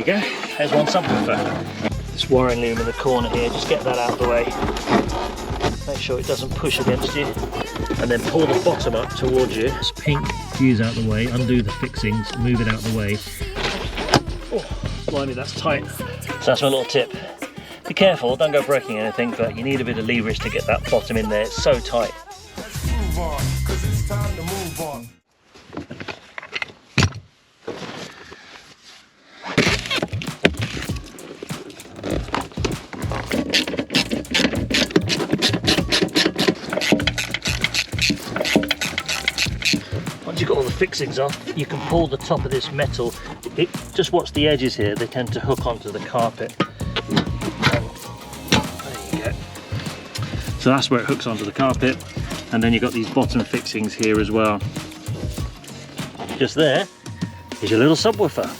you go, there's one subwoofer. This wiring loom in the corner here, just get that out of the way. Make sure it doesn't push against you. And then pull the bottom up towards you. This pink fuse out of the way, undo the fixings, move it out of the way. Oh, blimey, that's tight. So that's my little tip. Be careful, don't go breaking anything, but you need a bit of leverage to get that bottom in there. It's so tight. Move on, 'cause it's time to move on. Once you've got all the fixings off, you can pull the top of this metal. Just watch the edges here, they tend to hook onto the carpet. And there you go. So that's where it hooks onto the carpet, and then you've got these bottom fixings here as well. Just there is your little subwoofer.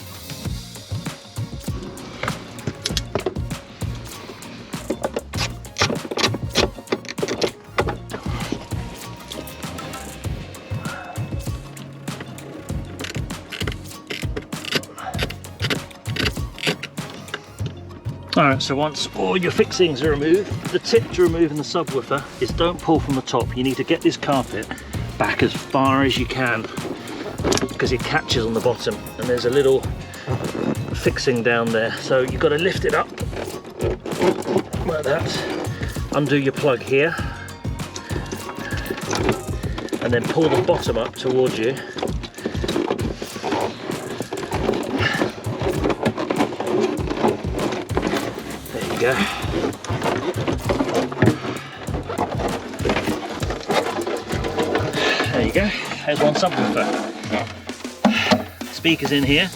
Alright, so once all your fixings are removed, the tip to removing the subwoofer is don't pull from the top. You need to get this carpet back as far as you can because it catches on the bottom and there's a little fixing down there. So you've got to lift it up like that, undo your plug here and then pull the bottom up towards you. Go. There you go, there's one subwoofer. Speakers in here.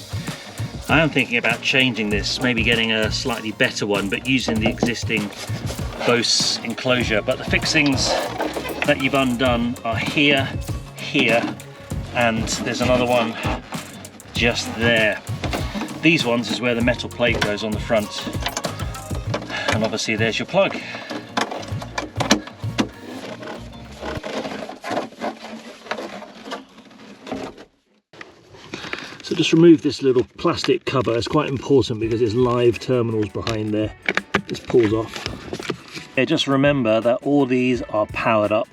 I am thinking about changing this, maybe getting a slightly better one, but using the existing Bose enclosure. But the fixings that you've undone are here, here, and there's another one just there. These ones is where the metal plate goes on the front. And obviously there's your plug. So just remove this little plastic cover. It's quite important because there's live terminals behind there. This pulls off. Yeah, just remember that all these are powered up.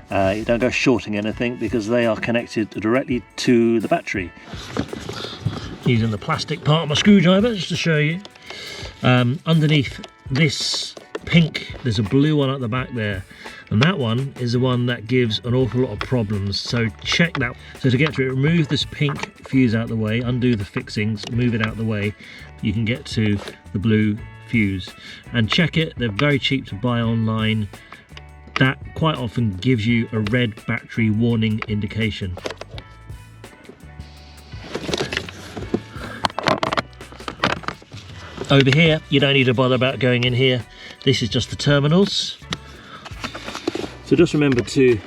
You don't go shorting anything because they are connected directly to the battery. Using the plastic part of my screwdriver just to show you. Underneath this pink, there's a blue one at the back there, and that one is the one that gives an awful lot of problems, so check that. So to get to it, remove this pink fuse out of the way, undo the fixings, move it out of the way, you can get to the blue fuse. And check it, they're very cheap to buy online. That quite often gives you a red battery warning indication. Over here, you don't need to bother about going in here. This is just the terminals. So just remember to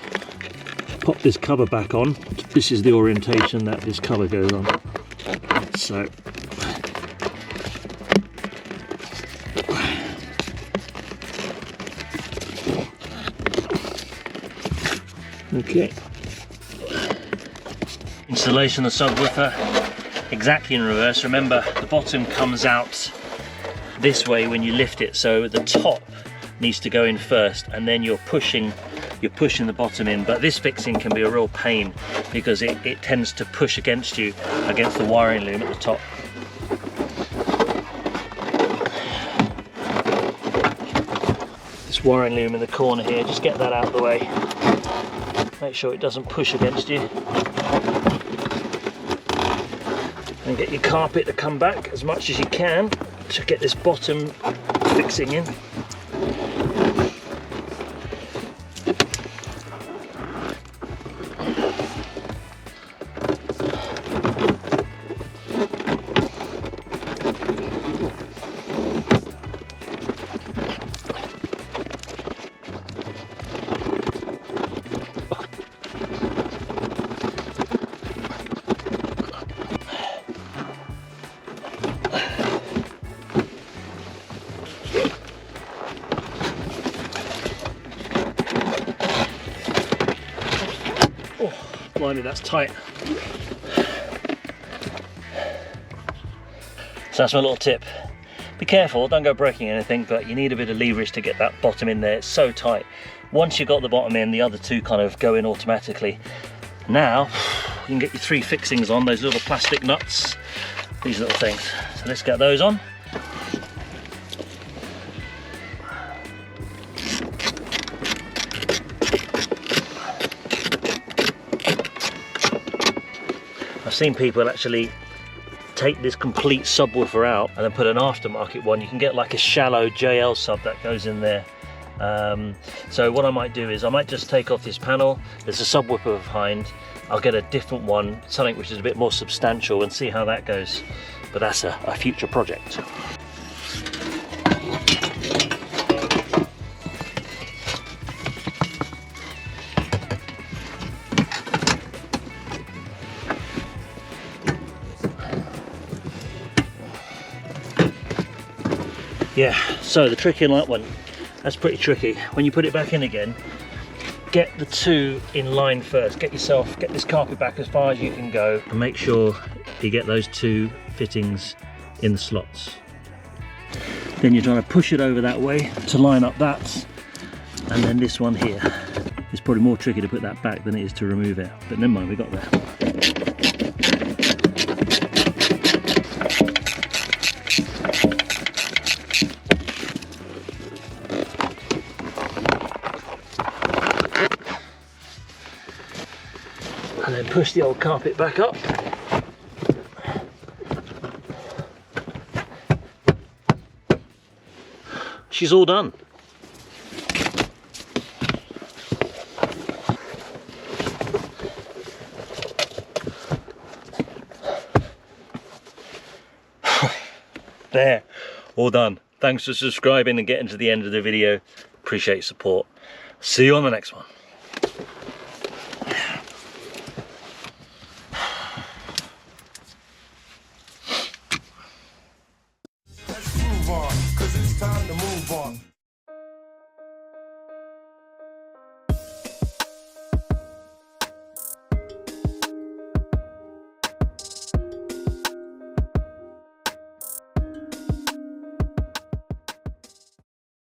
pop this cover back on. This is the orientation that this cover goes on. So, okay. Installation of the subwoofer, exactly in reverse. Remember, the bottom comes out this way when you lift it, so the top needs to go in first and then you're pushing the bottom in. But this fixing can be a real pain because it tends to push against you, against the wiring loom at the top. This wiring loom in the corner here, just get that out of the way. Make sure it doesn't push against you. And get your carpet to come back as much as you can to get this bottom fixing in. Blimey, that's tight. So that's my little tip. Be careful, don't go breaking anything, but you need a bit of leverage to get that bottom in there. It's so tight. Once you've got the bottom in, the other two kind of go in automatically. Now, you can get your 3 fixings on, those little plastic nuts, these little things. So let's get those on. I've seen people actually take this complete subwoofer out and then put an aftermarket one. You can get like a shallow JL sub that goes in there. So what I might do is I might just take off this panel. There's a subwoofer behind. I'll get a different one, something which is a bit more substantial, and see how that goes. But that's a future project. Yeah, so the trick in that one, that's pretty tricky. When you put it back in again, get the 2 in line first. Get this carpet back as far as you can go, and make sure you get those 2 fittings in the slots. Then you're trying to push it over that way to line up that, and then this one here. It's probably more tricky to put that back than it is to remove it, but never mind, we got there. And then push the old carpet back up. She's all done. There, all done. Thanks for subscribing and getting to the end of the video. Appreciate your support. See you on the next one. Let's groove on, 'cause it's time to move on.